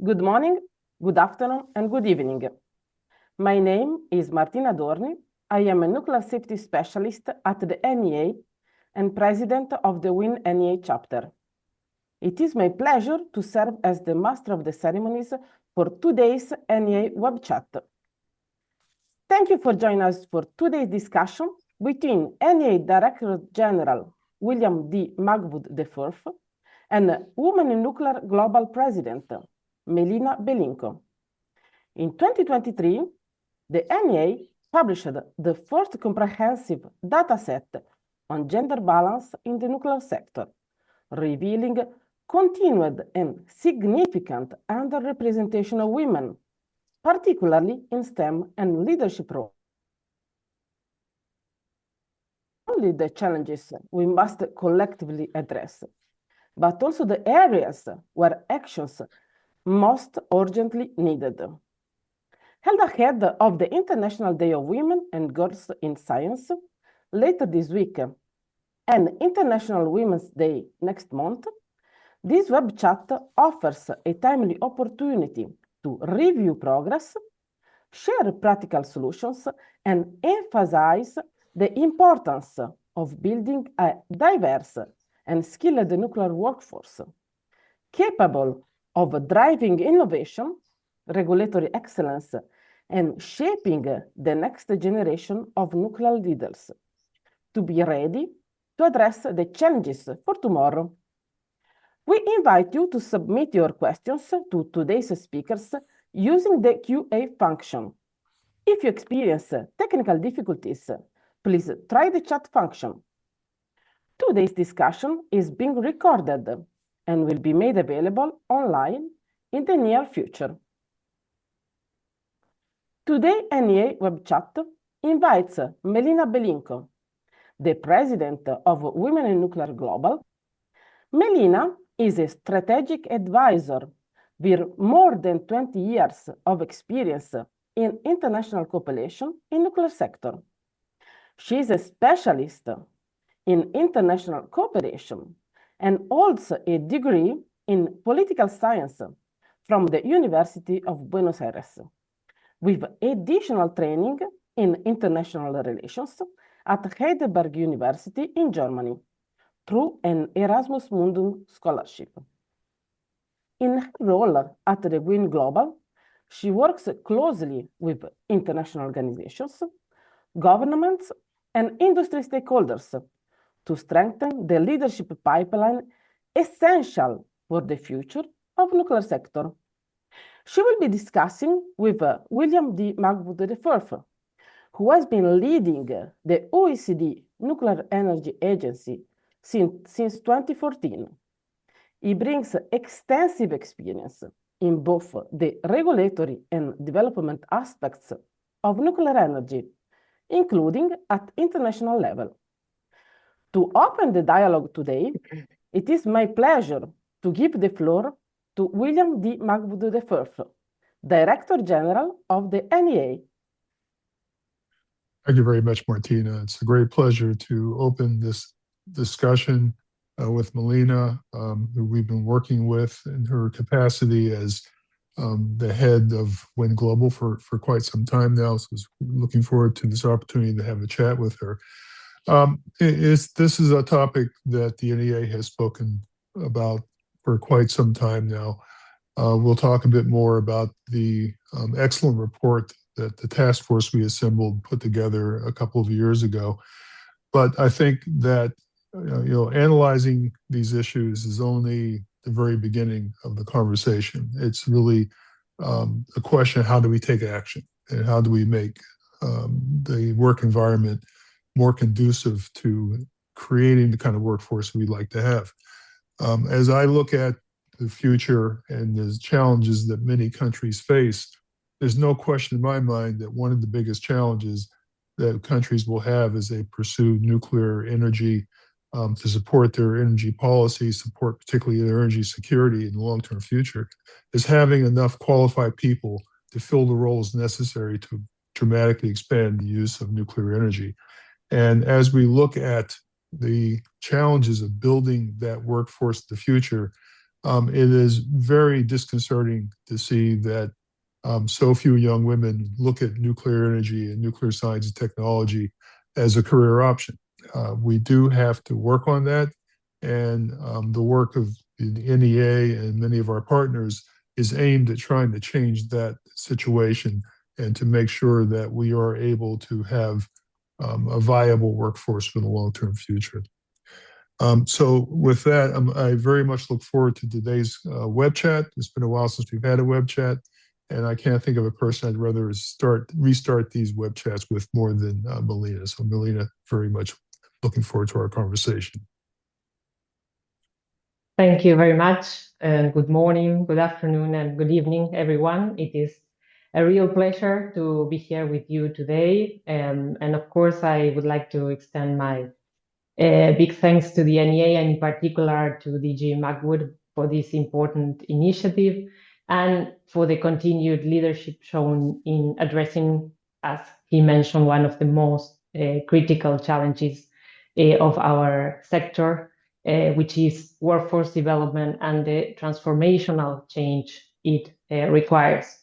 Good morning, good afternoon, and good evening. My name is Martina Dorni. I am a nuclear safety specialist at the NEA and president of the WiN NEA chapter. It is my pleasure to serve as the master of the ceremonies for today's NEA WebChat. Thank you for joining us for today's discussion between NEA Director-General William D. Magwood IV and Women in Nuclear Global President Melina Belinco. In 2023, the NEA published the first comprehensive dataset on gender balance in the nuclear sector, revealing continued and significant underrepresentation of women, particularly in STEM and leadership roles. Only the challenges we must collectively address, but also the areas where actions most urgently needed. Held ahead of the International Day of Women and Girls in Science later this week and International Women's Day next month, this web chat offers a timely opportunity to review progress, share practical solutions, and emphasize the importance of building a diverse and skilled nuclear workforce, capable of driving innovation, regulatory excellence, and shaping the next generation of nuclear leaders to be ready to address the challenges for tomorrow. We invite you to submit your questions to today's speakers using the QA function. If you experience technical difficulties, please try the chat function. Today's discussion is being recorded and will be made available online in the near future. Today, NEA WebChat invites Melina Belinco, the president of Women in Nuclear Global. Melina is a strategic advisor with more than 20 years of experience in international cooperation in nuclear sector. She is a specialist in international cooperation and holds a degree in political science from the University of Buenos Aires, with additional training in international relations at Heidelberg University in Germany through an Erasmus Mundus scholarship. In her role at the WiN Global, she works closely with international organizations, governments, and industry stakeholders to strengthen the leadership pipeline essential for the future of nuclear sector. She will be discussing with William D. Magwood IV, who has been leading the OECD Nuclear Energy Agency since 2014. He brings extensive experience in both the regulatory and development aspects of nuclear energy, including at international level. To open the dialogue today, it is my pleasure to give the floor to William D. Magwood IV, Director-General of the NEA. Thank you very much, Martina. It's a great pleasure to open this discussion with Melina, who we've been working with in her capacity as the head of WiN Global for quite some time now. So I was looking forward to this opportunity to have a chat with her. This is a topic that the NEA has spoken about for quite some time now. We'll talk a bit more about the excellent report that the task force we assembled put together a couple of years ago. But I think that analyzing these issues is only the very beginning of the conversation. It's really a question of how do we take action and how do we make the work environment more conducive to creating the kind of workforce we'd like to have. As I look at the future and the challenges that many countries face, there's no question in my mind that one of the biggest challenges that countries will have as they pursue nuclear energy to support their energy policy, support particularly their energy security in the long-term future, is having enough qualified people to fill the roles necessary to dramatically expand the use of nuclear energy. And as we look at the challenges of building that workforce of the future, it is very disconcerting to see that so few young women look at nuclear energy and nuclear science and technology as a career option. We do have to work on that, and the work of the NEA and many of our partners is aimed at trying to change that situation and to make sure that we are able to have a viable workforce for the long-term future. So with that, I very much look forward to today's web chat. It's been a while since we've had a web chat, and I can't think of a person I'd rather restart these web chats with more than Melina. So Melina, very much looking forward to our conversation. Thank you very much. Good morning, good afternoon, and good evening, everyone. It is a real pleasure to be here with you today. And of course, I would like to extend my big thanks to the NEA and in particular to DG Magwood for this important initiative and for the continued leadership shown in addressing, as he mentioned, one of the most critical challenges of our sector, which is workforce development and the transformational change it requires.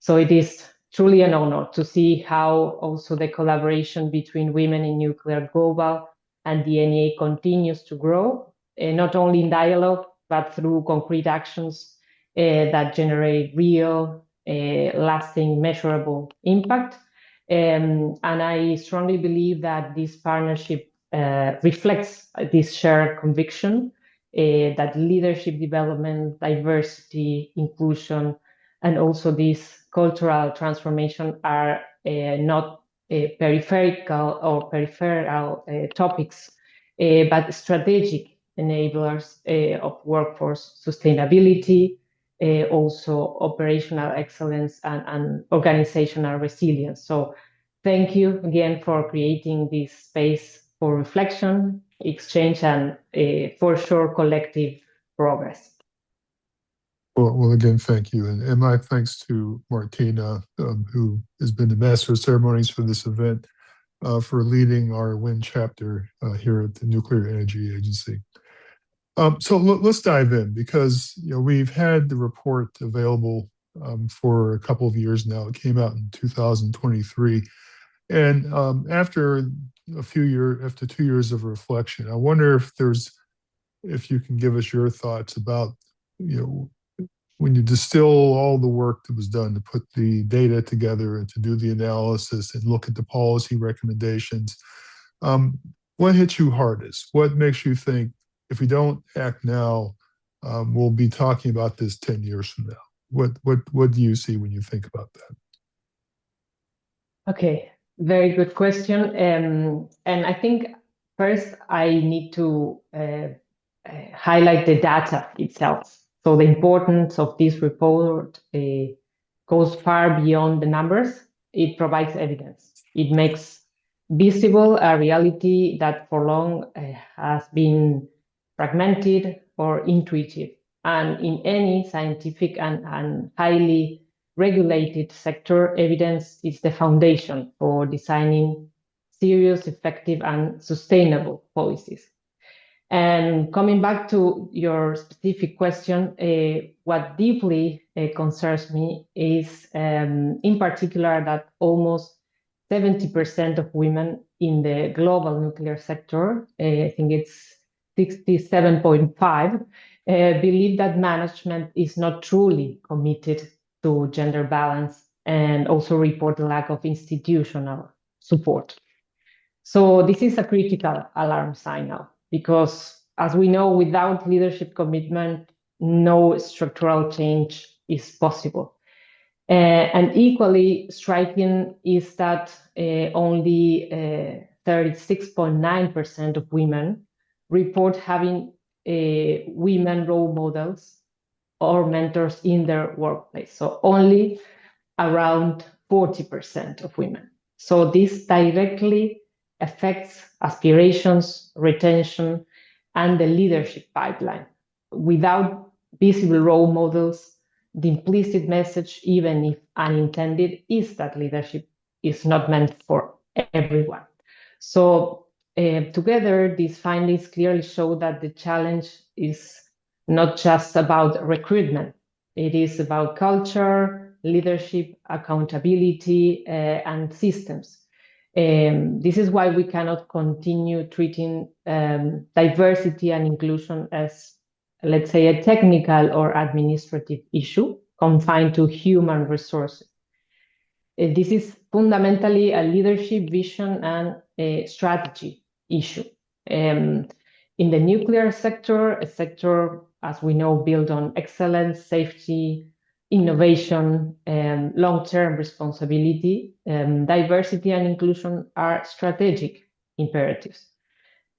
So it is truly an honor to see how also the collaboration between Women in Nuclear Global and the NEA continues to grow, not only in dialogue, but through concrete actions that generate real, lasting, measurable impact. And I strongly believe that this partnership reflects this shared conviction that leadership development, diversity, inclusion, and also this cultural transformation are not peripheral topics, but strategic enablers of workforce sustainability, also operational excellence and organizational resilience. So thank you again for creating this space for reflection, exchange, and for sure collective progress. Well, again, thank you. And my thanks to Martina, who has been the master of ceremonies for this event, for leading our WiN chapter here at the Nuclear Energy Agency. So let's dive in, because we've had the report available for a couple of years now. It came out in 2023. And after 2 years of reflection, I wonder if you can give us your thoughts about, when you distill all the work that was done to put the data together and to do the analysis and look at the policy recommendations, what hits you hardest? What makes you think, if we don't act now, we'll be talking about this 10 years from now? What do you see when you think about that? Okay, very good question. And I think first I need to highlight the data itself. So the importance of this report goes far beyond the numbers. It provides evidence. It makes visible a reality that for long has been fragmented or intuitive. And in any scientific and highly regulated sector, evidence is the foundation for designing serious, effective, and sustainable policies. And coming back to your specific question, what deeply concerns me is, in particular, that almost 70% of women in the global nuclear sector, I think it's 67.5, believe that management is not truly committed to gender balance, and also report the lack of institutional support. So this is a critical alarm signal, because as we know, without leadership commitment, no structural change is possible. And equally striking is that only 36.9% of women report having women role models or mentors in their workplace. So only around 40% of women. So this directly affects aspirations, retention, and the leadership pipeline. Without visible role models, the implicit message, even if unintended, is that leadership is not meant for everyone. So together, these findings clearly show that the challenge is not just about recruitment. It is about culture, leadership, accountability, and systems. This is why we cannot continue treating diversity and inclusion as, let's say, a technical or administrative issue confined to human resources. This is fundamentally a leadership, vision, and strategy issue. In the nuclear sector, a sector, as we know, built on excellence, safety, innovation, and long-term responsibility, diversity and inclusion are strategic imperatives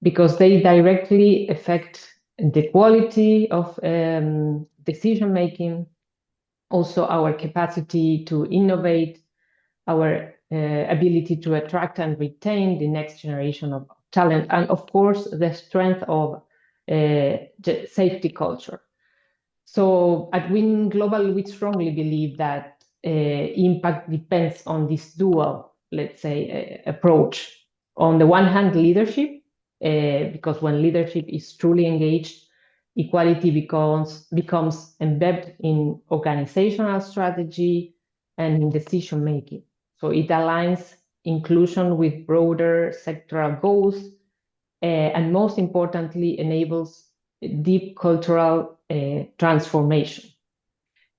because they directly affect the quality of decision-making, also our capacity to innovate, our ability to attract and retain the next generation of talent, and of course, the strength of safety culture. So at WiN Global, we strongly believe that impact depends on this dual, let's say, approach. On the one hand, leadership, because when leadership is truly engaged, equality becomes embedded in organizational strategy and in decision making. So it aligns inclusion with broader sectoral goals, and most importantly, enables deep cultural transformation.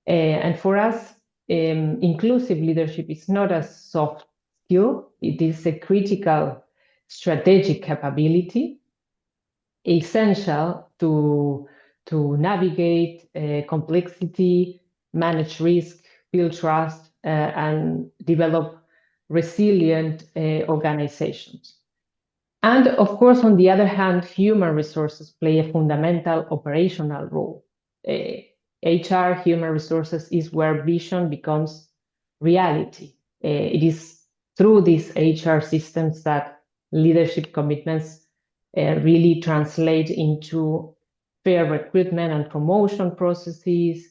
And for us, inclusive leadership is not a soft skill, it is a critical strategic capability essential to navigate complexity, manage risk, build trust, and develop resilient organizations. And of course, on the other hand, human resources play a fundamental operational role. HR, human resources, is where vision becomes reality. It is through these HR systems that leadership commitments really translate into fair recruitment and promotion processes,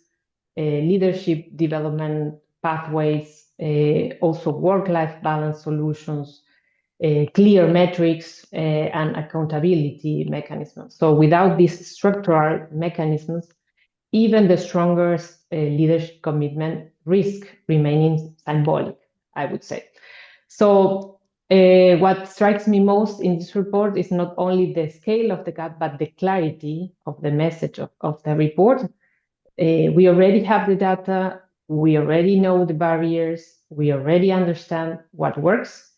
leadership development pathways, also work-life balance solutions, clear metrics, and accountability mechanisms. So without these structural mechanisms, even the strongest leadership commitment risk remaining symbolic, I would say. So what strikes me most in this report is not only the scale of the gap, but the clarity of the message of the report. We already have the data, we already know the barriers, we already understand what works.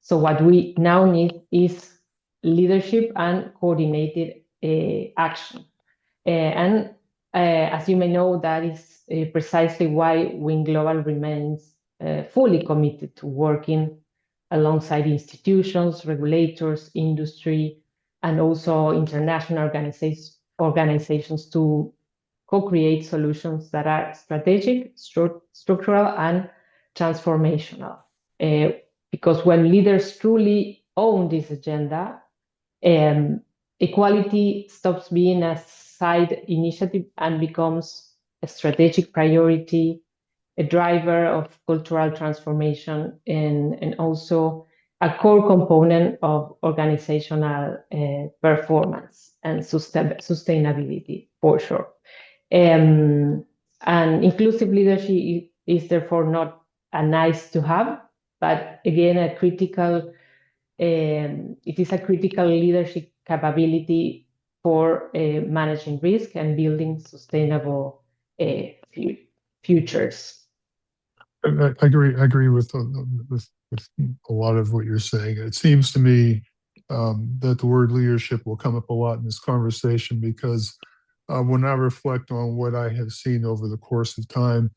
So what we now need is leadership and coordinated action. And as you may know, that is precisely why WiN Global remains fully committed to working alongside institutions, regulators, industry, and also international organizations to co-create solutions that are strategic, structural, and transformational. Because when leaders truly own this agenda, equality stops being a side initiative and becomes a strategic priority, a driver of cultural transformation, and also a core component of organizational performance and sustainability, for sure. And inclusive leadership is therefore not a nice to have, but again, it is a critical leadership capability for managing risk and building sustainable futures. I agree with a lot of what you're saying. It seems to me that the word leadership will come up a lot in this conversation because when I reflect on what I have seen over the course of time,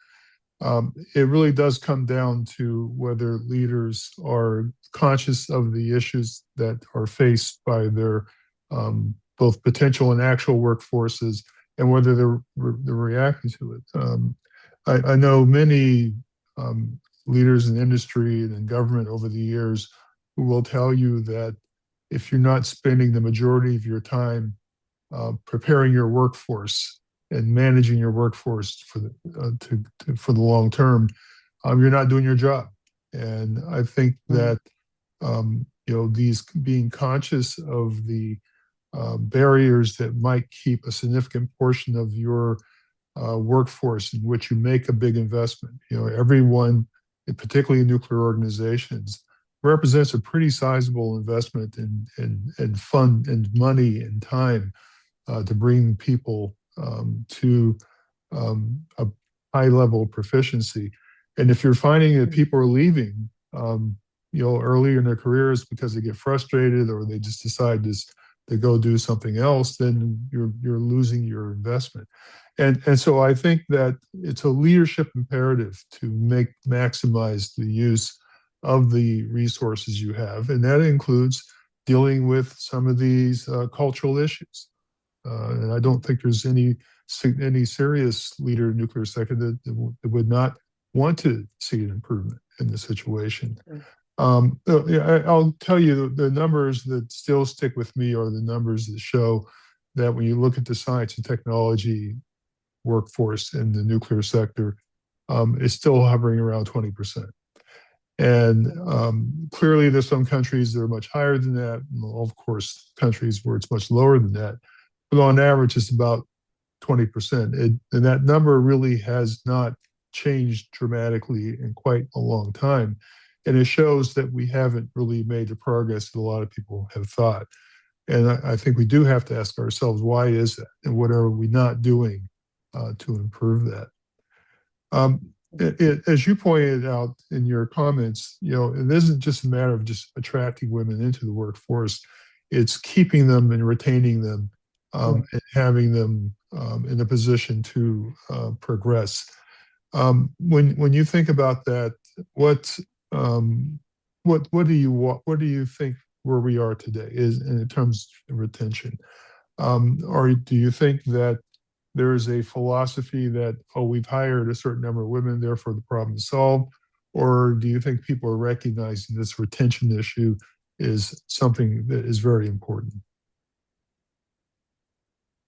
it really does come down to whether leaders are conscious of the issues that are faced by their both potential and actual workforces, and whether they're reacting to it. I know many leaders in industry and in government over the years who will tell you that if you're not spending the majority of your time preparing your workforce and managing your workforce for the long term, you're not doing your job. And I think that these being conscious of the barriers that might keep a significant portion of your workforce in which you make a big investment. Everyone, particularly in nuclear organizations, represents a pretty sizable investment in fund and money and time to bring people to a high level of proficiency. And if you're finding that people are leaving, early in their careers because they get frustrated or they just decide to go do something else, then you're losing your investment. And so I think that it's a leadership imperative to maximize the use of the resources you have, and that includes dealing with some of these cultural issues. And I don't think there's any serious leader in the nuclear sector that would not want to see an improvement in the situation. I'll tell you the numbers that still stick with me are the numbers that show that when you look at the science and technology workforce in the nuclear sector, it's still hovering around 20%. And clearly there's some countries that are much higher than that, and of course countries where it's much lower than that. But on average, it's about 20%. And that number really has not changed dramatically in quite a long time. And it shows that we haven't really made the progress that a lot of people have thought. And I think we do have to ask ourselves, why is that? And what are we not doing to improve that? As you pointed out in your comments, it isn't just a matter of just attracting women into the workforce. It's keeping them and retaining them and having them in a position to progress. When you think about that, what do you think where we are today is in terms of retention? Or do you think that there is a philosophy that, we've hired a certain number of women, therefore the problem is solved? Or do you think people are recognizing this retention issue is something that is very important?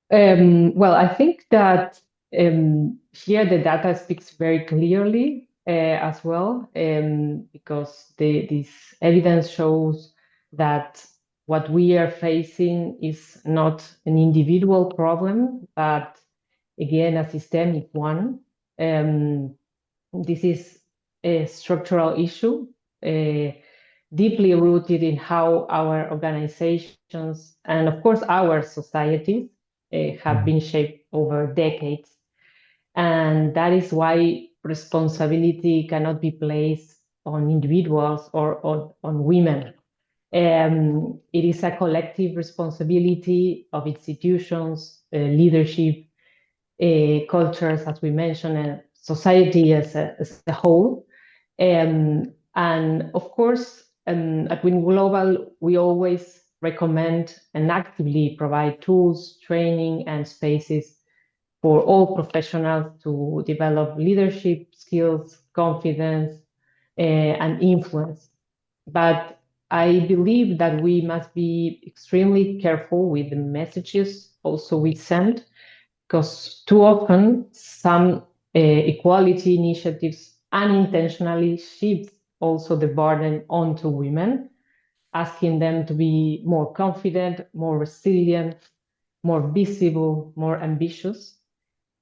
Well, I think that here the data speaks very clearly as well, because this evidence shows that what we are facing is not an individual problem, but again, a systemic one. This is a structural issue, deeply rooted in how our organizations and, of course, our societies have been shaped over decades. And that is why responsibility cannot be placed on individuals or on women. It is a collective responsibility of institutions, leadership, cultures, as we mentioned, and society as a whole. And of course, at WiN Global, we always recommend and actively provide tools, training, and spaces for all professionals to develop leadership skills, confidence, and influence. But I believe that we must be extremely careful with the messages also we send, because too often some equality initiatives unintentionally shift also the burden onto women, asking them to be more confident, more resilient, more visible, more ambitious.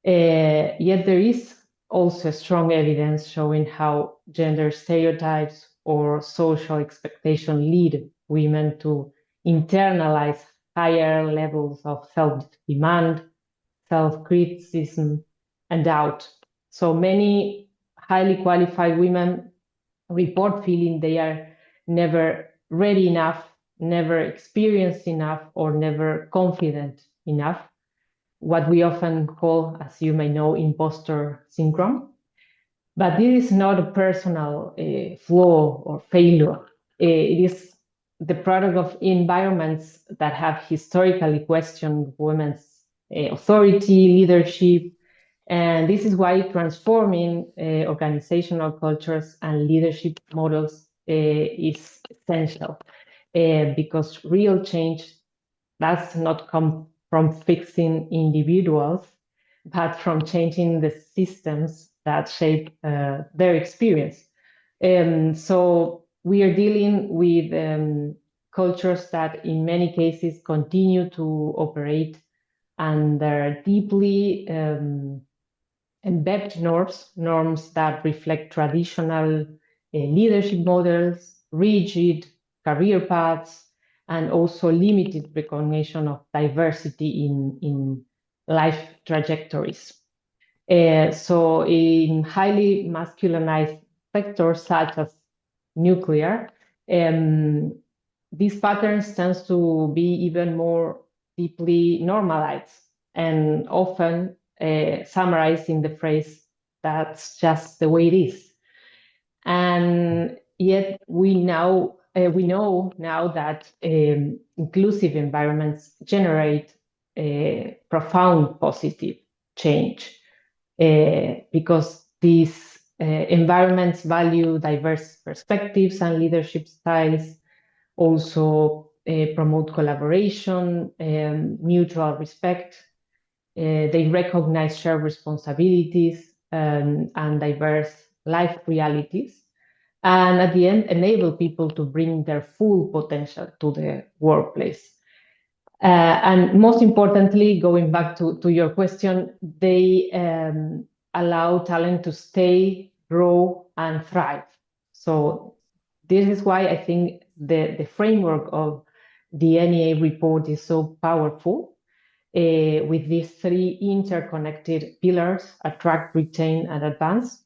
Yet there is also strong evidence showing how gender stereotypes or social expectation lead women to internalize higher levels of self-demand, self-criticism, and doubt. So many highly qualified women report feeling they are never ready enough, never experienced enough, or never confident enough, what we often call, as you may know, imposter syndrome. But this is not a personal flaw or failure. It is the product of environments that have historically questioned women's authority, leadership, and this is why transforming organizational cultures and leadership models is essential, because real change does not come from fixing individuals, but from changing the systems that shape their experience. So we are dealing with cultures that in many cases continue to operate under deeply embedded norms that reflect traditional leadership models, rigid career paths, and also limited recognition of diversity in life trajectories. So in highly masculinized sectors such as nuclear, these patterns tend to be even more deeply normalized and often summarized in the phrase, "that's just the way it is." And yet we know now that inclusive environments generate profound positive change because these environments value diverse perspectives and leadership styles, also promote collaboration, mutual respect. They recognize shared responsibilities and diverse life realities, and at the end enable people to bring their full potential to the workplace. And most importantly, going back to your question, they allow talent to stay, grow, and thrive. So this is why I think the framework of the NEA report is so powerful, with these three interconnected pillars: attract, retain, and advance.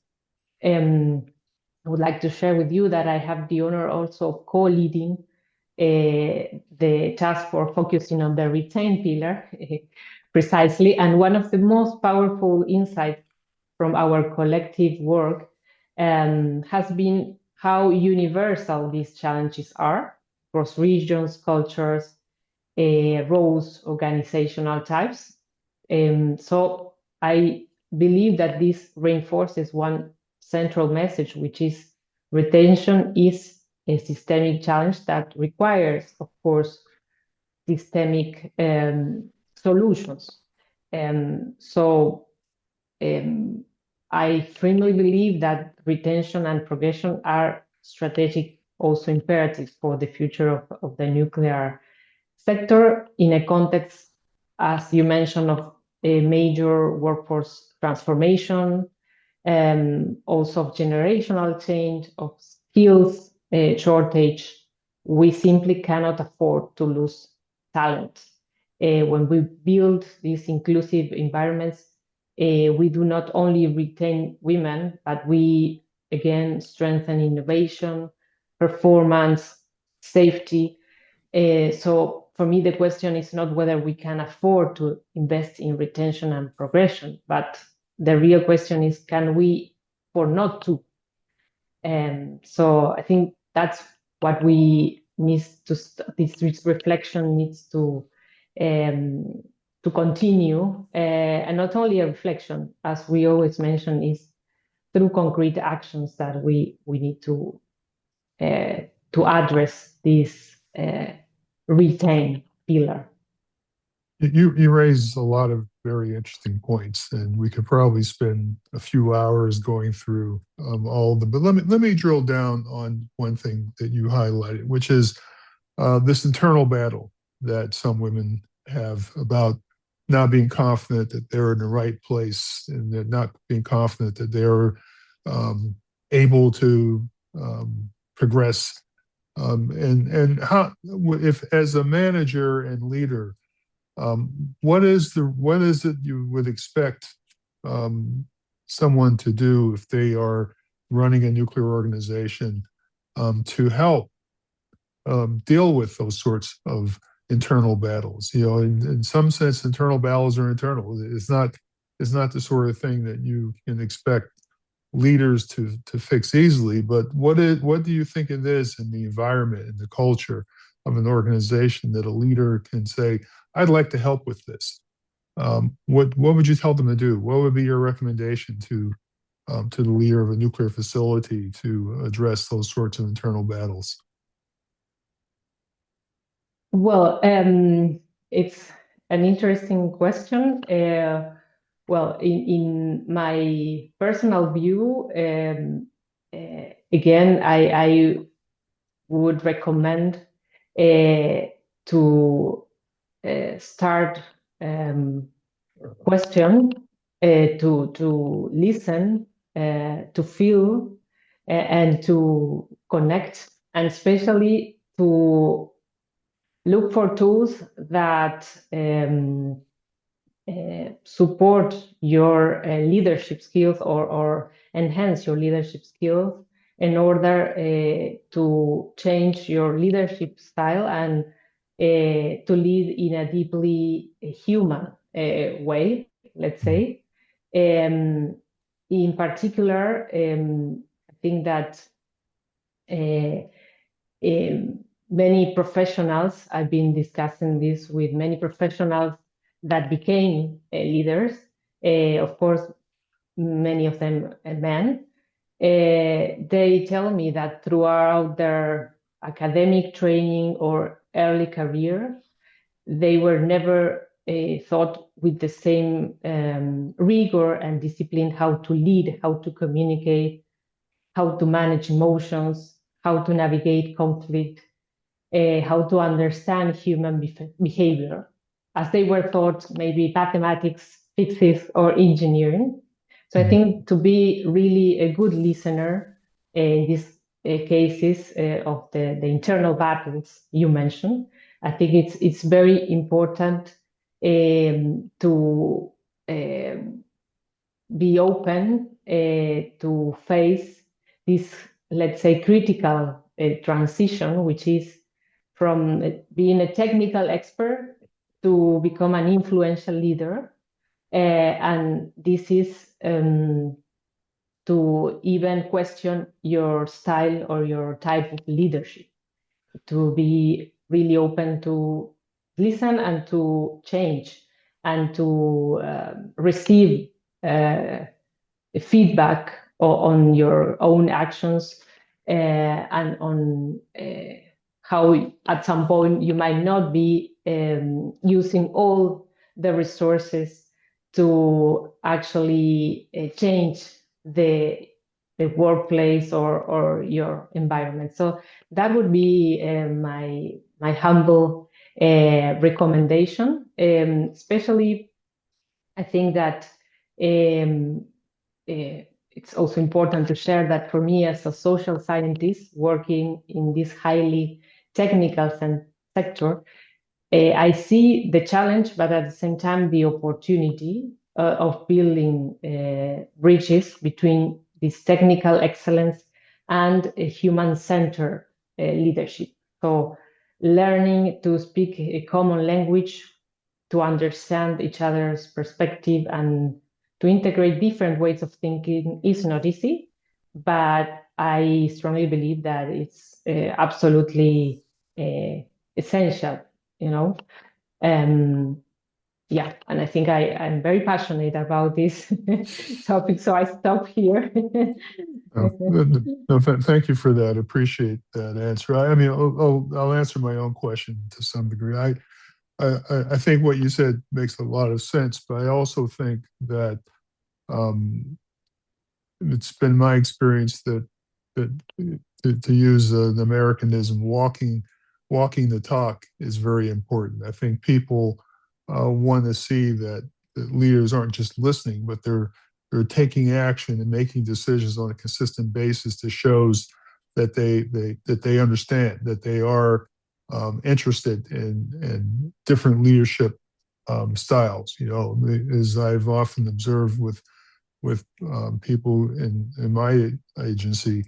I would like to share with you that I have the honor also of co-leading the task for focusing on the retain pillar precisely. And one of the most powerful insights from our collective work has been how universal these challenges are across regions, cultures, roles, organizational types. So I believe that this reinforces one central message, which is retention is a systemic challenge that requires, of course, systemic solutions. So I firmly believe that retention and progression are strategic also imperatives for the future of the nuclear sector in a context, as you mentioned, of a major workforce transformation, also of generational change, of skills shortage. We simply cannot afford to lose talent. When we build these inclusive environments, we do not only retain women, but we again strengthen innovation, performance, safety. So for me, the question is not whether we can afford to invest in retention and progression, but the real question is, can we afford not to? So I think that's what we need to, this reflection needs to continue, and not only a reflection, as we always mention, is through concrete actions that we need to address this retain pillar. You raise a lot of very interesting points, and we could probably spend a few hours going through all of them. But let me drill down on one thing that you highlighted, which is this internal battle that some women have about not being confident that they're in the right place, and they're not being confident that they're able to progress. And how, if as a manager and leader, what is it you would expect someone to do if they are running a nuclear organization to help deal with those sorts of internal battles? You know, in some sense, internal battles are internal. It's not the sort of thing that you can expect leaders to fix easily. But what do you think it is in the environment and the culture of an organization that a leader can say, I'd like to help with this? What would you tell them to do? What would be your recommendation to the leader of a nuclear facility to address those sorts of internal battles? Well, it's an interesting question. Well, in my personal view, again, I would recommend to start question, to listen, to feel, and to connect, and especially to look for tools that support your leadership skills or enhance your leadership skills in order to change your leadership style and to lead in a deeply human way, let's say. In particular, I think that many professionals, I've been discussing this with many professionals that became leaders, of course, many of them men. They tell me that throughout their academic training or early career, they were never taught with the same rigor and discipline how to lead, how to communicate, how to manage emotions, how to navigate conflict, how to understand human behavior, as they were taught maybe mathematics, physics, or engineering. So I think to be really a good listener in these cases of the internal battles you mentioned, I think it's very important to be open to face this, let's say, critical transition, which is from being a technical expert to become an influential leader. And this is to even question your style or your type of leadership, to be really open to listen and to change and to receive feedback on your own actions and on how at some point you might not be using all the resources to actually change the workplace or your environment. So that would be my humble recommendation. Especially, I think that it's also important to share that for me as a social scientist working in this highly technical sector, I see the challenge, but at the same time, the opportunity of building bridges between this technical excellence and a human-centered leadership. So learning to speak a common language, to understand each other's perspective and to integrate different ways of thinking is not easy, but I strongly believe that it's absolutely essential, you know. Yeah, and I think I'm very passionate about this topic, so I stop here. Thank you for that. Appreciate that answer. I mean, I'll answer my own question to some degree. I think what you said makes a lot of sense, but I also think that it's been my experience that to use the Americanism, walking the talk is very important. I think people want to see that leaders aren't just listening, but they're taking action and making decisions on a consistent basis that shows that they understand, that they are interested in different leadership styles. You know, as I've often observed with people in my agency,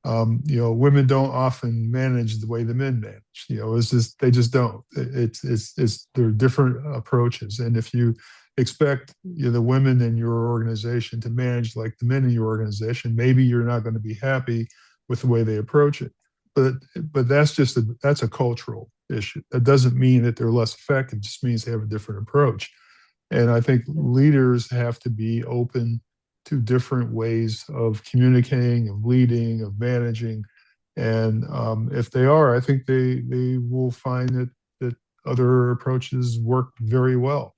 you know, women don't often manage the way the men manage. You know, it's just they just don't. There are different approaches, and if you expect the women in your organization to manage like the men in your organization, maybe you're not going to be happy with the way they approach it. But that's a cultural issue. That doesn't mean that they're less effective. It just means they have a different approach. And I think leaders have to be open to different ways of communicating, of leading, of managing. And if they are, I think they will find that other approaches work very well.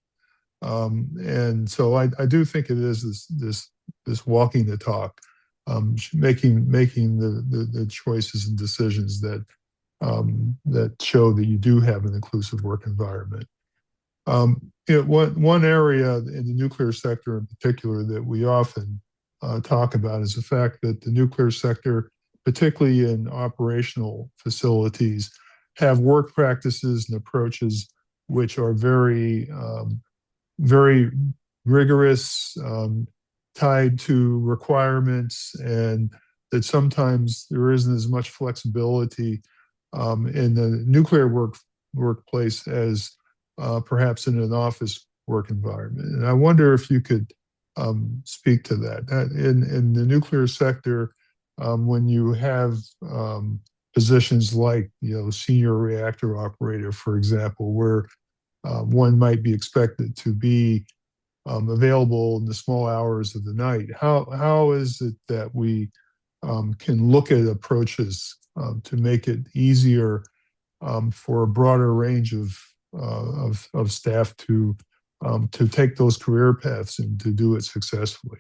And so I do think it is this walking the talk, making the choices and decisions that that show that you do have an inclusive work environment. One area in the nuclear sector in particular that we often talk about is the fact that the nuclear sector, particularly in operational facilities, have work practices and approaches which are very, very rigorous, tied to requirements, and that sometimes there isn't as much flexibility in the nuclear workplace as perhaps in an office work environment. And I wonder if you could speak to that. In the nuclear sector, when you have positions like, senior reactor operator, for example, where one might be expected to be available in the small hours of the night, how is it that we can look at approaches to make it easier for a broader range of staff to take those career paths and to do it successfully?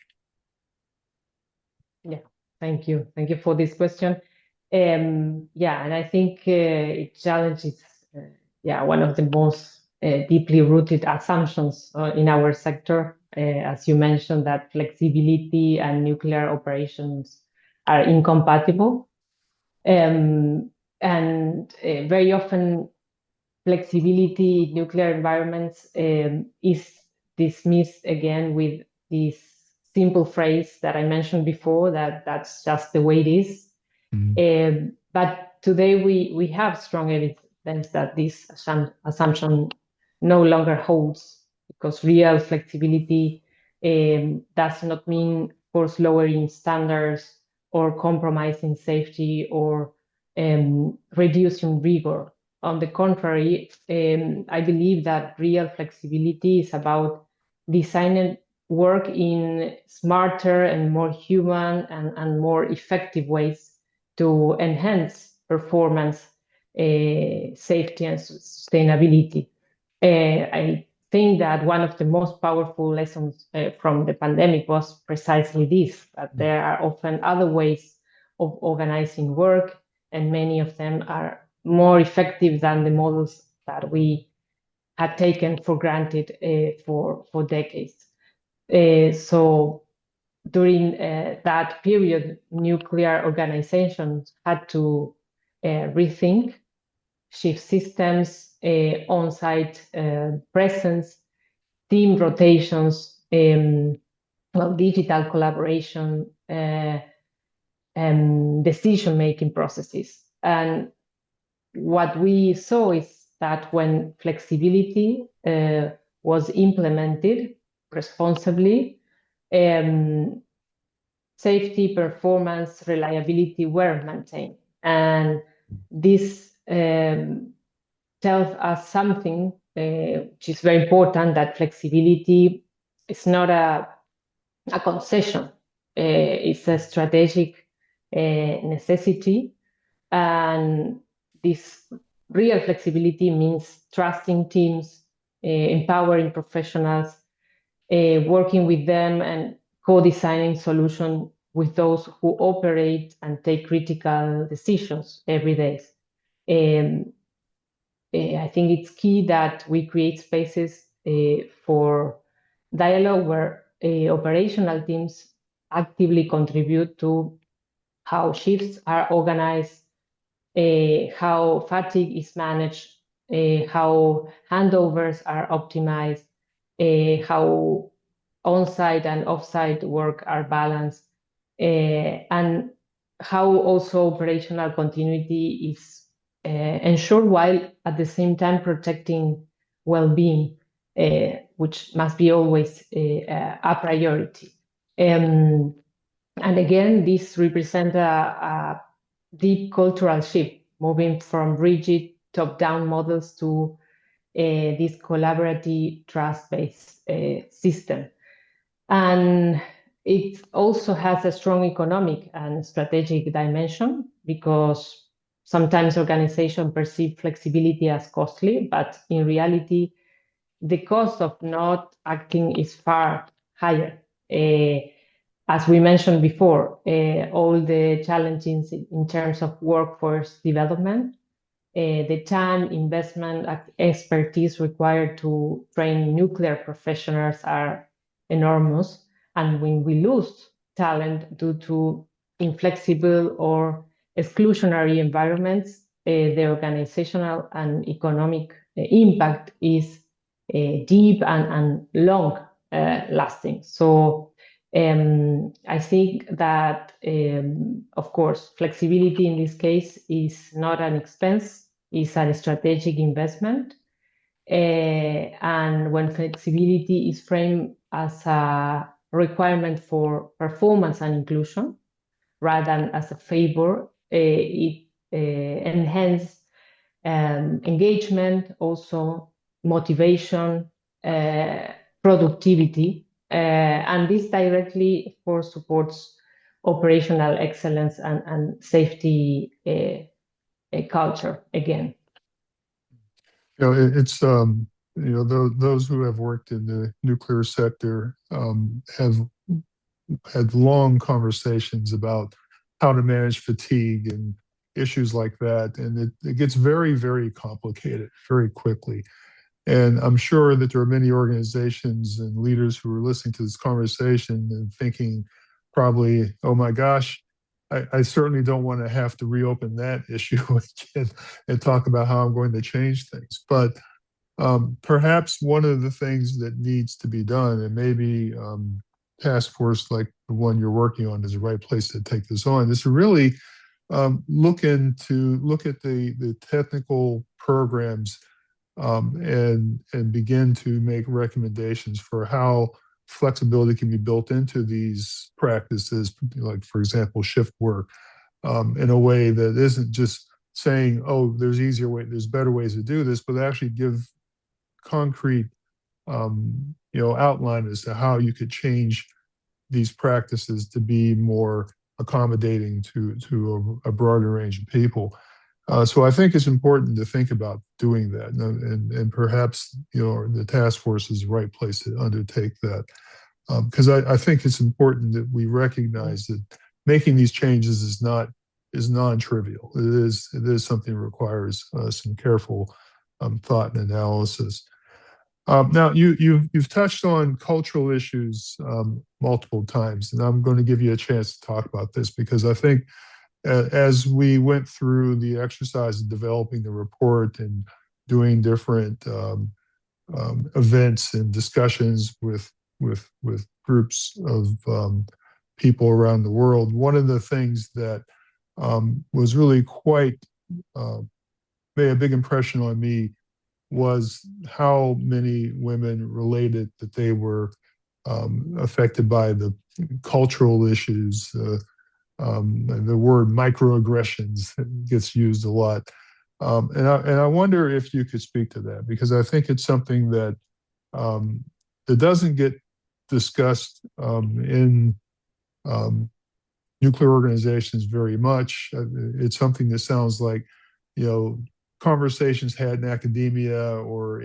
Yeah, thank you for this question. And I think it challenges one of the most deeply rooted assumptions in our sector, as you mentioned, that flexibility and nuclear operations are incompatible. And very often flexibility in nuclear environments is dismissed again with this simple phrase that I mentioned before, that's just the way it is. But today we have strong evidence that this assumption no longer holds, because real flexibility does not mean, of course, lowering standards or compromising safety or reducing rigor. On the contrary, I believe that real flexibility is about designing work in smarter and more human and more effective ways to enhance performance, safety, and sustainability. I think that one of the most powerful lessons from the pandemic was precisely this, that there are often other ways of organizing work, and many of them are more effective than the models that we had taken for granted for decades. So during that period, nuclear organizations had to rethink shift systems, on-site presence, team rotations, digital collaboration, and decision-making processes. And what we saw is that when flexibility was implemented responsibly, safety, performance, reliability were maintained. And this tells us something which is very important, that flexibility is not a concession. It's a strategic necessity. And this real flexibility means trusting teams, empowering professionals, working with them and co-designing solutions with those who operate and take critical decisions every day. I think it's key that we create spaces for dialogue where operational teams actively contribute to how shifts are organized, how fatigue is managed, how handovers are optimized, how on-site and off-site work are balanced, and how also operational continuity is ensured while at the same time protecting well-being, which must be always a priority. And again, this represents a deep cultural shift, moving from rigid top-down models to this collaborative, trust-based system. And it also has a strong economic and strategic dimension, because sometimes organizations perceive flexibility as costly, but in reality, the cost of not acting is far higher. As we mentioned before, all the challenges in terms of workforce development, the time, investment, expertise required to train nuclear professionals are enormous. And when we lose talent due to inflexible or exclusionary environments, the organizational and economic impact is deep and long lasting. So I think that, of course, flexibility in this case is not an expense, it's a strategic investment. And when flexibility is framed as a requirement for performance and inclusion, rather than as a favor, it enhances engagement, also motivation, productivity, and this directly, of course, supports operational excellence and safety culture again. It's those who have worked in the nuclear sector have had long conversations about how to manage fatigue and issues like that, and it gets very, very complicated very quickly. And I'm sure that there are many organizations and leaders who are listening to this conversation and thinking probably, oh my gosh, I certainly don't want to have to reopen that issue again and talk about how I'm going to change things. But perhaps one of the things that needs to be done, and maybe task force like the one you're working on is the right place to take this on, is to really look at the technical programs and begin to make recommendations for how flexibility can be built into these practices, like, for example, shift work, in a way that isn't just saying, oh, there's easier way, there's better ways to do this, but actually give concrete outline as to how you could change these practices to be more accommodating to a broader range of people. So I think it's important to think about doing that, and perhaps the task force is the right place to undertake that, because I think it's important that we recognize that making these changes is non-trivial. It is something that requires some careful thought and analysis. Now you've touched on cultural issues multiple times, and I'm going to give you a chance to talk about this because I think as we went through the exercise of developing the report and doing different events and discussions with groups of people around the world, one of the things that was really made a big impression on me was how many women related that they were affected by the cultural issues. The word microaggressions gets used a lot. And I wonder if you could speak to that, because I think it's something that doesn't get discussed in nuclear organizations very much. It's something that sounds like, conversations had in academia or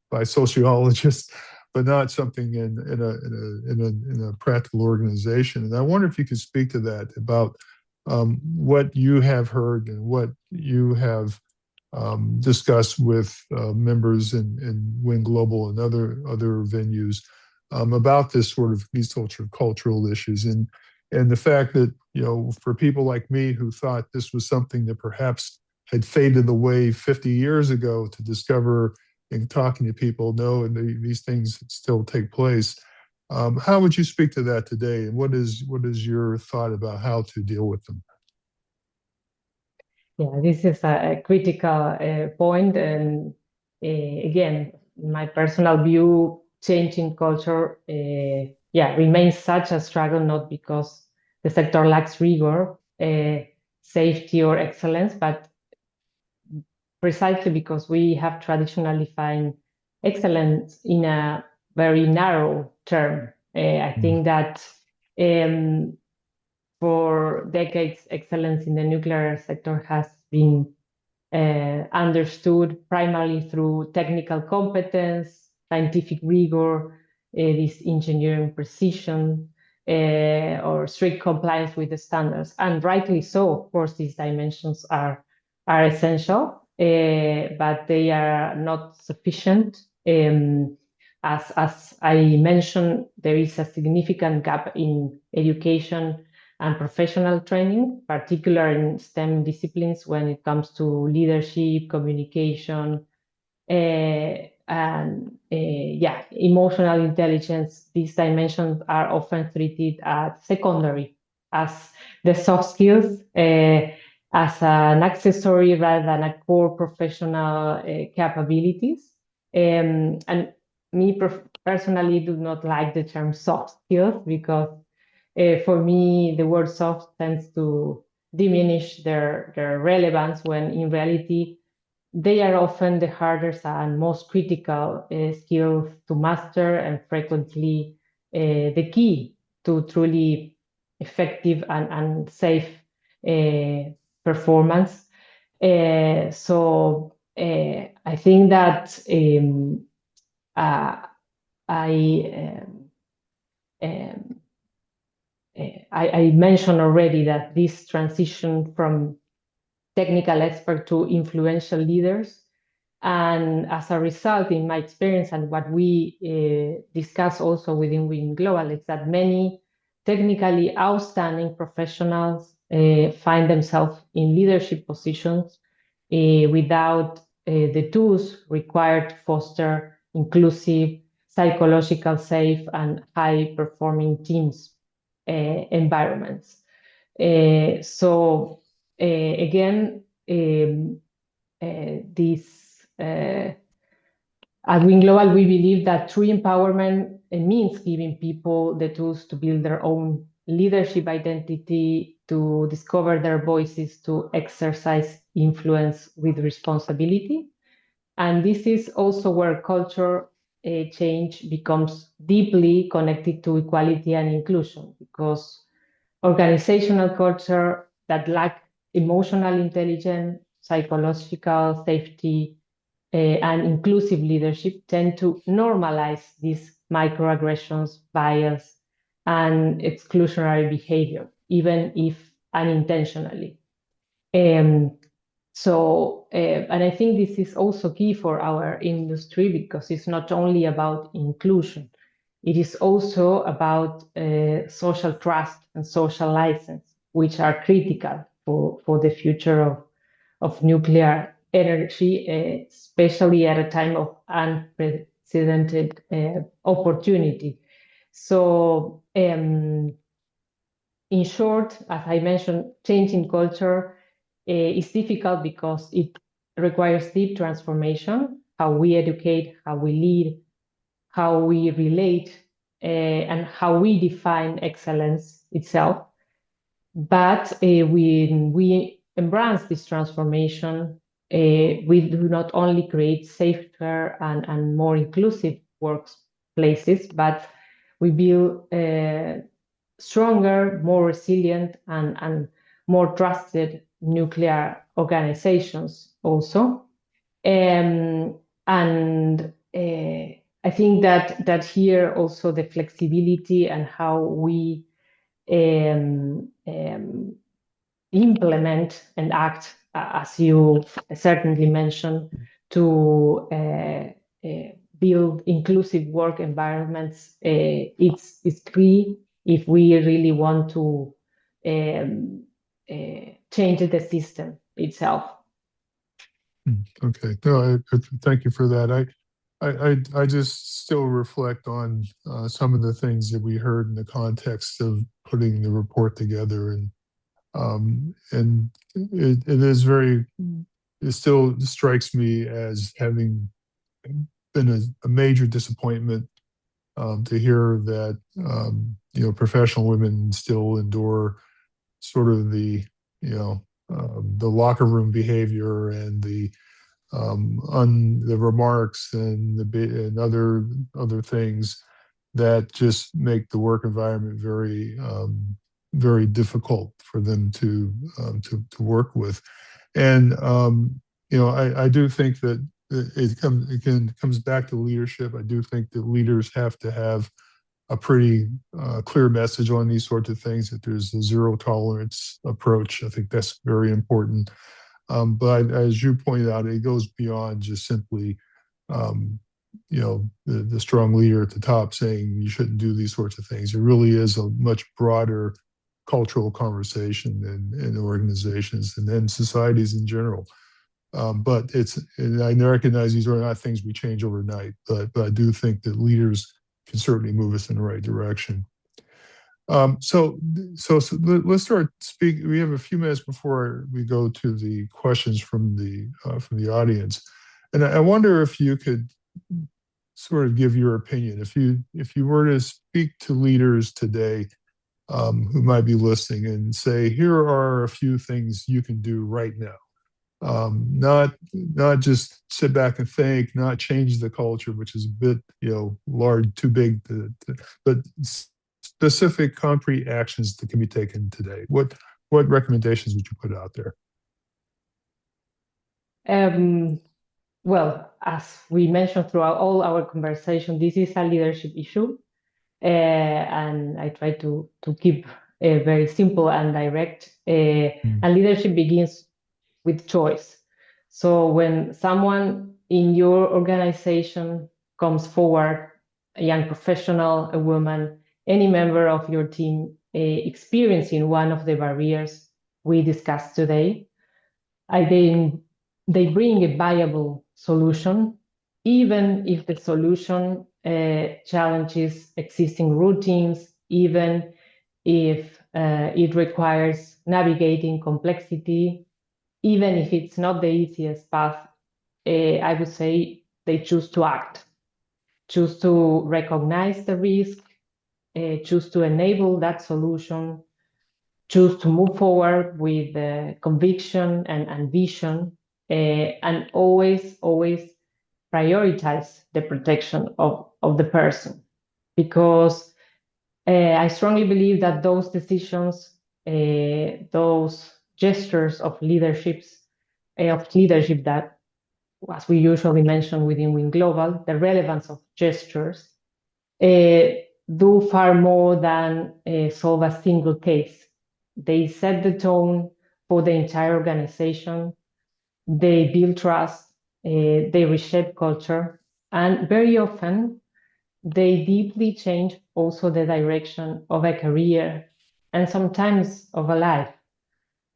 by sociologists, but not something in a practical organization. And I wonder if you could speak to that about what you have heard and what you have discussed with members in WiN Global and other venues about these sort of cultural issues, and the fact that for people like me who thought this was something that perhaps had faded away 50 years ago, to discover and talking to people, and these things still take place. How would you speak to that today, and what is your thought about how to deal with them? Yeah, this is a critical point, and again, my personal view, changing culture, remains such a struggle, not because the sector lacks rigor, safety, or excellence, but precisely because we have traditionally defined excellence in a very narrow term. I think that for decades, excellence in the nuclear sector has been understood primarily through technical competence, scientific rigor, this engineering precision, or strict compliance with the standards. And rightly so, of course, these dimensions are essential. but they are not sufficient. As I mentioned, there is a significant gap in education and professional training, particularly in STEM disciplines when it comes to leadership, communication, emotional intelligence. These dimensions are often treated as secondary, as the soft skills, as an accessory rather than a core professional capabilities. And me personally do not like the term soft skills because for me, the word soft tends to diminish their relevance when in reality, they are often the hardest and most critical skills to master and frequently the key to truly effective and safe performance. I think that I mentioned already that this transition from technical expert to influential leaders. And as a result, in my experience and what we discuss also within WiN Global, is that many technically outstanding professionals find themselves in leadership positions without the tools required to foster inclusive, psychological, safe, and high-performing teams environments. Again, at WiN Global, we believe that true empowerment means giving people the tools to build their own leadership identity, to discover their voices, to exercise influence with responsibility. And this is also where culture change becomes deeply connected to equality and inclusion, because organizational culture that lack emotional intelligence, psychological safety, and inclusive leadership tend to normalize these microaggressions, bias, and exclusionary behavior, even if unintentionally. And I think this is also key for our industry because it's not only about inclusion, it is also about social trust and social license, which are critical for the future of nuclear energy, especially at a time of unprecedented opportunity. So, in short, as I mentioned, changing culture is difficult because it requires deep transformation, how we educate, how we lead, how we relate, and how we define excellence itself. But when we embrace this transformation, we do not only create safer and more inclusive workplaces, but we build stronger, more resilient, and more trusted nuclear organizations also. I think that here also the flexibility and how we implement and act, as you certainly mentioned, to build inclusive work environments, it's key if we really want to change the system itself. Okay, no, thank you for that. I just still reflect on some of the things that we heard in the context of putting the report together, and it still strikes me as having been a major disappointment to hear that professional women still endure sort of the locker room behavior and the remarks and other things that just make the work environment very very difficult for them to work with. And I do think that it comes back to leadership. I do think that leaders have to have a pretty clear message on these sorts of things, that there's a zero tolerance approach. I think that's very important. But as you pointed out, it goes beyond just simply, the strong leader at the top saying you shouldn't do these sorts of things. It really is a much broader cultural conversation in organizations and then societies in general. But and I recognize these are not things we change overnight, but I do think that leaders can certainly move us in the right direction. So let's start speaking. We have a few minutes before we go to the questions from the audience, and I wonder if you could sort of give your opinion. If you were to speak to leaders today who might be listening and say, here are a few things you can do right now. Not just sit back and think, not change the culture, which is a bit large, too big, but specific concrete actions that can be taken today. What recommendations would you put out there? Well, as we mentioned throughout all our conversation, this is a leadership issue, and I try to keep very simple and direct. And leadership begins with choice. So when someone in your organization comes forward, a young professional, a woman, any member of your team experiencing one of the barriers we discussed today, they bring a viable solution, even if the solution challenges existing routines, even if it requires navigating complexity, even if it's not the easiest path. I would say they choose to act, choose to recognize the risk, choose to enable that solution, choose to move forward with conviction and vision, and always prioritize the protection of the person. Because I strongly believe that those decisions, those gestures of leadership that, as we usually mention within WiN Global, the relevance of gestures, do far more than solve a single case. They set the tone for the entire organization. They build trust. They reshape culture. And very often, they deeply change also the direction of a career and sometimes of a life.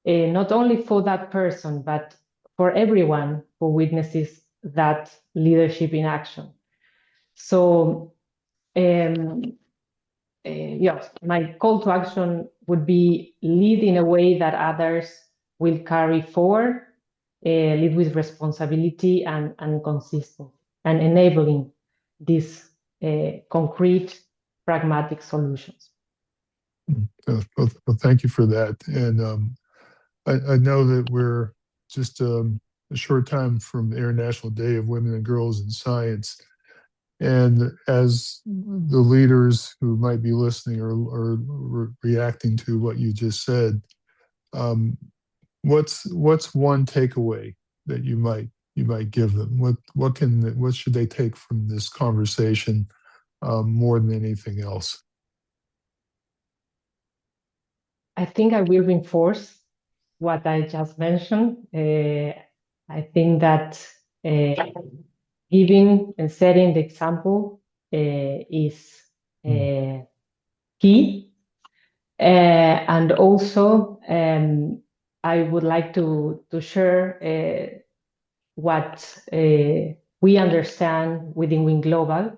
Not only for that person, but for everyone who witnesses that leadership in action. So, yes, my call to action would be lead in a way that others will carry forward, lead with responsibility and consistency, and enabling these concrete, pragmatic solutions. Well, thank you for that. And I know that we're just a short time from the International Day of Women and Girls in Science. And as the leaders who might be listening or reacting to what you just said, what's one takeaway that you might give them? What should they take from this conversation more than anything else? I think I will reinforce what I just mentioned. I think that giving and setting the example is key. And also, I would like to share what we understand within WiN Global,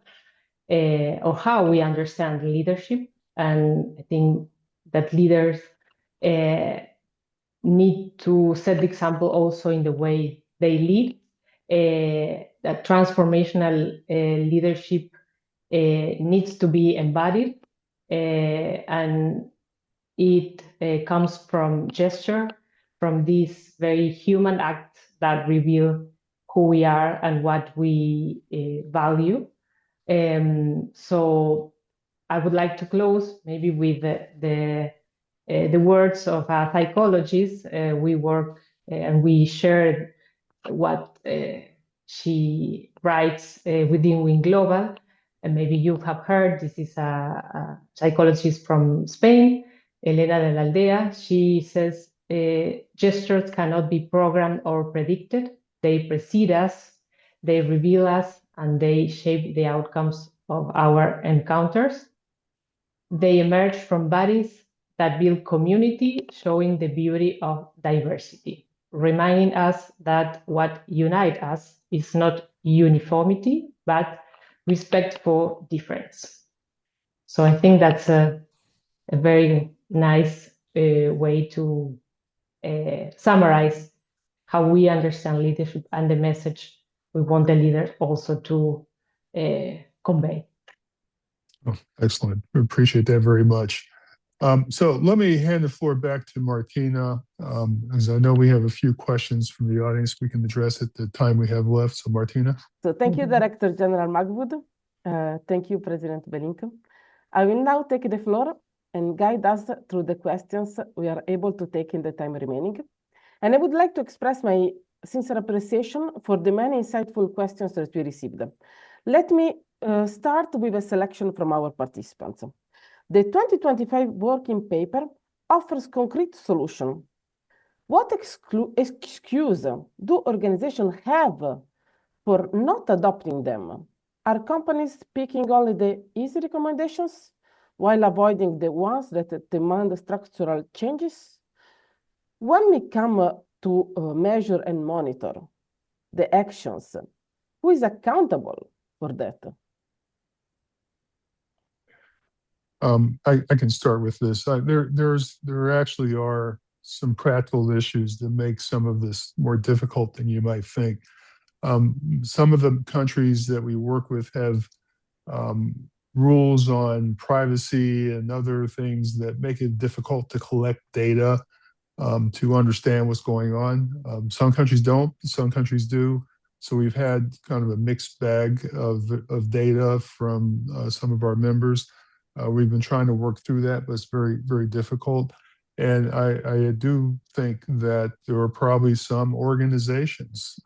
or how we understand leadership. And I think that leaders need to set the example also in the way they lead. That transformational leadership needs to be embodied, and it comes from gesture, from these very human acts that reveal who we are and what we value. So I would like to close maybe with the words of a psychologist. We work and we shared what she writes within WiN Global, and maybe you have heard. This is a psychologist from Spain, Elena de la Aldea. She says gestures cannot be programmed or predicted. They precede us, they reveal us, and they shape the outcomes of our encounters. They emerge from bodies that build community, showing the beauty of diversity, reminding us that what unites us is not uniformity, but respect for difference. So I think that's a very nice way to summarize how we understand leadership and the message we want the leader also to convey. Oh, excellent. We appreciate that very much. So let me hand the floor back to Martina, as I know we have a few questions from the audience we can address at the time we have left. So Martina. So thank you, Director-General Magwood. Thank you, President Belinco. I will now take the floor and guide us through the questions we are able to take in the time remaining. And I would like to express my sincere appreciation for the many insightful questions that we received. Let me start with a selection from our participants. The 2025 working paper offers concrete solutions. What excuse do organizations have for not adopting them? Are companies picking only the easy recommendations while avoiding the ones that demand structural changes? When we come to measure and monitor the actions, who is accountable for that? I can start with this. There actually are some practical issues that make some of this more difficult than you might think. Some of the countries that we work with have rules on privacy and other things that make it difficult to collect data to understand what's going on. Some countries don't, some countries do. So we've had kind of a mixed bag of data from some of our members. We've been trying to work through that, but it's very, very difficult. And I do think that there are probably some organizations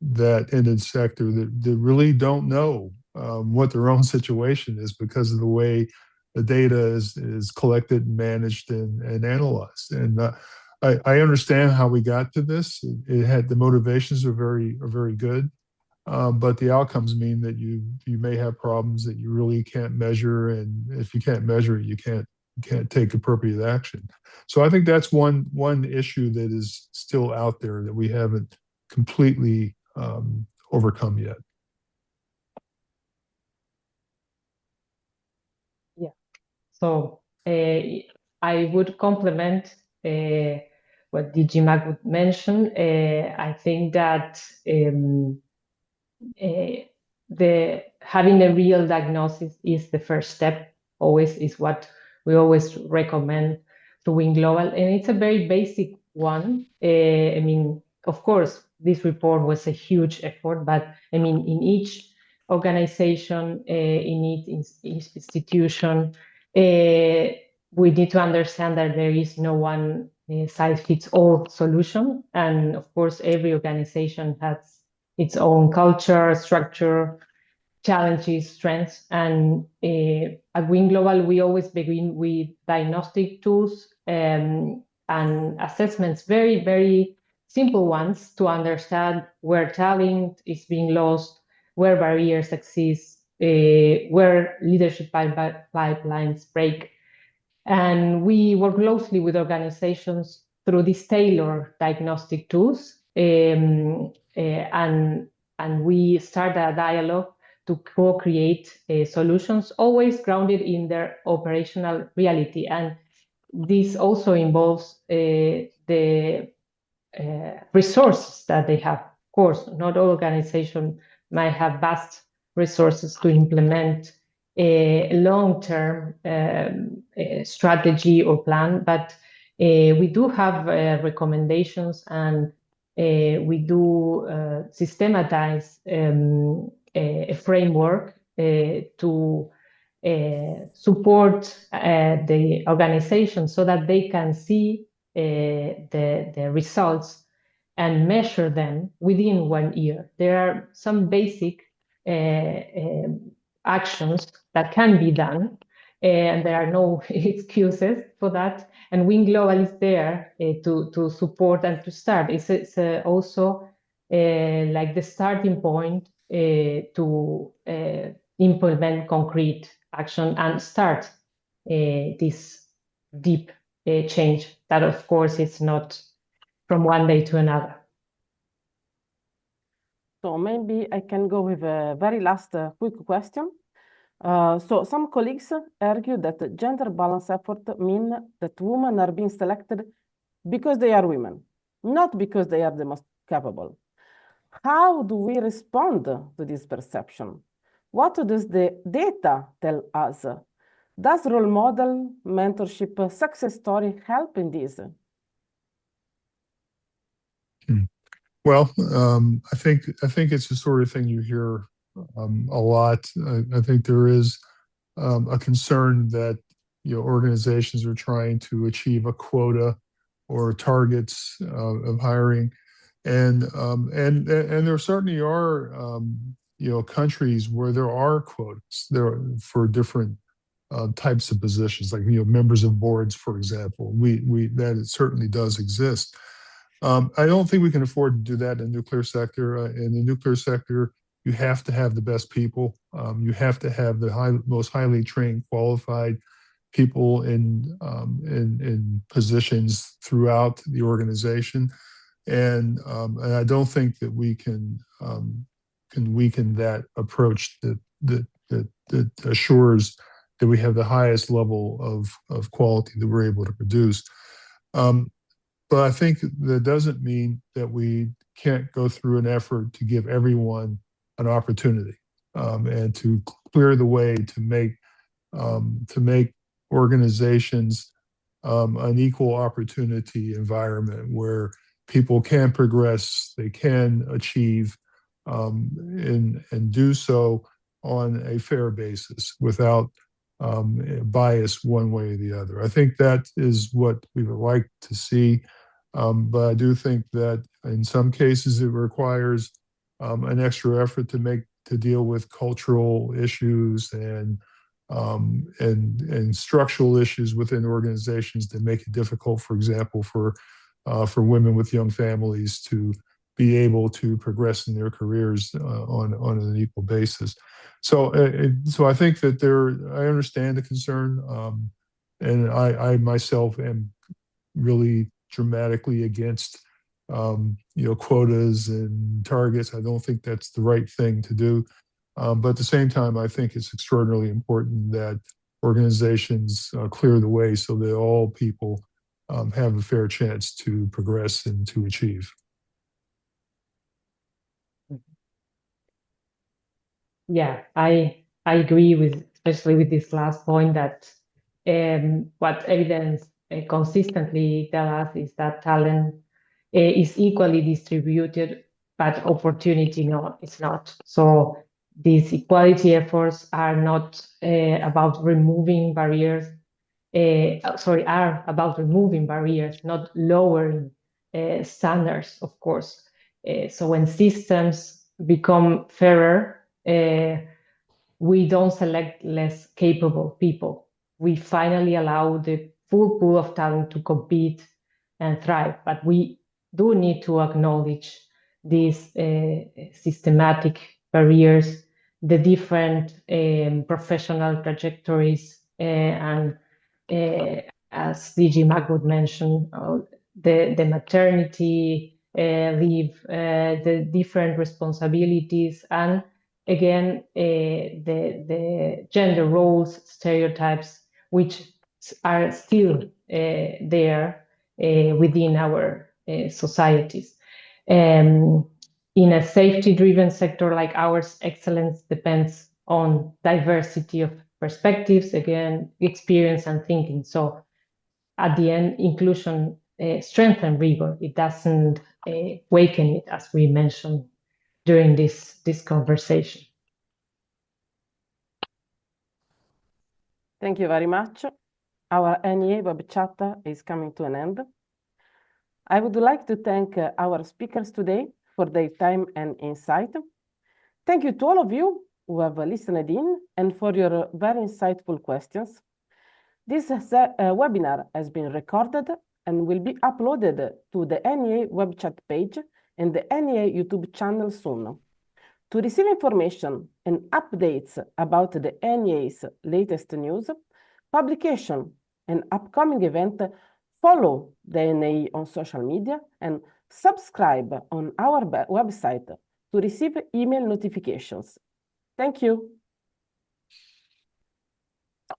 that in the sector that really don't know what their own situation is because of the way the data is collected, managed, and analyzed. And I understand how we got to this. It had the motivations are very good. But the outcomes mean that you may have problems that you really can't measure, and if you can't measure it, you can't take appropriate action. So I think that's one issue that is still out there that we haven't completely overcome yet. Yeah. So I would complement what DG Magwood mentioned. I think that the having a real diagnosis is the first step, always is what we always recommend to WiN Global, and it's a very basic one. I mean, of course, this report was a huge effort, but I mean, in each organization, in each institution, we need to understand that there is no one size fits all solution, and of course, every organization has its own culture, structure, challenges, strengths. And at WiN Global, we always begin with diagnostic tools and assessments, very, very simple ones to understand where talent is being lost, where barriers exist, where leadership pipelines break. And we work closely with organizations through these tailored diagnostic tools. And we start a dialogue to co-create solutions, always grounded in their operational reality. And this also involves the resources that they have. Of course, not all organizations might have vast resources to implement a long-term strategy or plan, but we do have recommendations, and we do systematize a framework to support the organization so that they can see the results and measure them within 1 year. There are some basic actions that can be done and there are no excuses for that. And WiN Global is there to support and to start. It's also like the starting point to implement concrete action and start this deep change that, of course, is not from one day to another. So maybe I can go with a very last quick question. So some colleagues argue that gender balance effort mean that women are being selected because they are women, not because they are the most capable. How do we respond to this perception? What does the data tell us? Does role model, mentorship, success story help in this? Well, I think it's the sort of thing you hear a lot. I think there is a concern that organizations are trying to achieve a quota or targets of hiring, and there certainly are countries where there are quotas there for different types of positions, like members of boards, for example. That it certainly does exist. I don't think we can afford to do that in the nuclear sector. In the nuclear sector, you have to have the best people. You have to have the most highly trained, qualified people in positions throughout the organization, and I don't think that we can weaken that approach that assures that we have the highest level of quality that we're able to produce. But I think that doesn't mean that we can't go through an effort to give everyone an opportunity and to clear the way to make organizations an equal opportunity environment where people can progress, they can achieve, and do so on a fair basis without bias one way or the other. I think that is what we would like to see. But I do think that in some cases it requires an extra effort to deal with cultural issues and structural issues within organizations that make it difficult, for example, for women with young families to be able to progress in their careers on an equal basis. So I think that I understand the concern, and I myself am really dramatically against quotas and targets. I don't think that's the right thing to do. But at the same time, I think it's extraordinarily important that organizations clear the way so that all people have a fair chance to progress and to achieve. Yeah, I agree with, especially with this last point, that what evidence consistently tell us is that talent is equally distributed, but opportunity it's not. So these equality efforts are not about removing barriers. Are about removing barriers, not lowering standards, of course. So when systems become fairer, we don't select less capable people. We finally allow the full pool of talent to compete and thrive. But we do need to acknowledge these systematic barriers, the different professional trajectories, and as DG Magwood mentioned, the maternity leave, the different responsibilities, and again, the gender roles, stereotypes, which are still there within our societies. In a safety-driven sector like ours, excellence depends on diversity of perspectives, again, experience and thinking. So at the end, inclusion strengthens rigor. It doesn't weaken it, as we mentioned during this conversation. Thank you very much. Our NEA WebChat is coming to an end. I would like to thank our speakers today for their time and insight. Thank you to all of you who have listened in and for your very insightful questions. This webinar has been recorded and will be uploaded to the NEA WebChat page and the NEA YouTube channel soon. To receive information and updates about the NEA's latest news, publication, and upcoming event, follow the NEA on social media and subscribe on our website to receive email notifications. Thank you.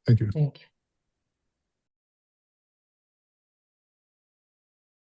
Thank you. Thank you.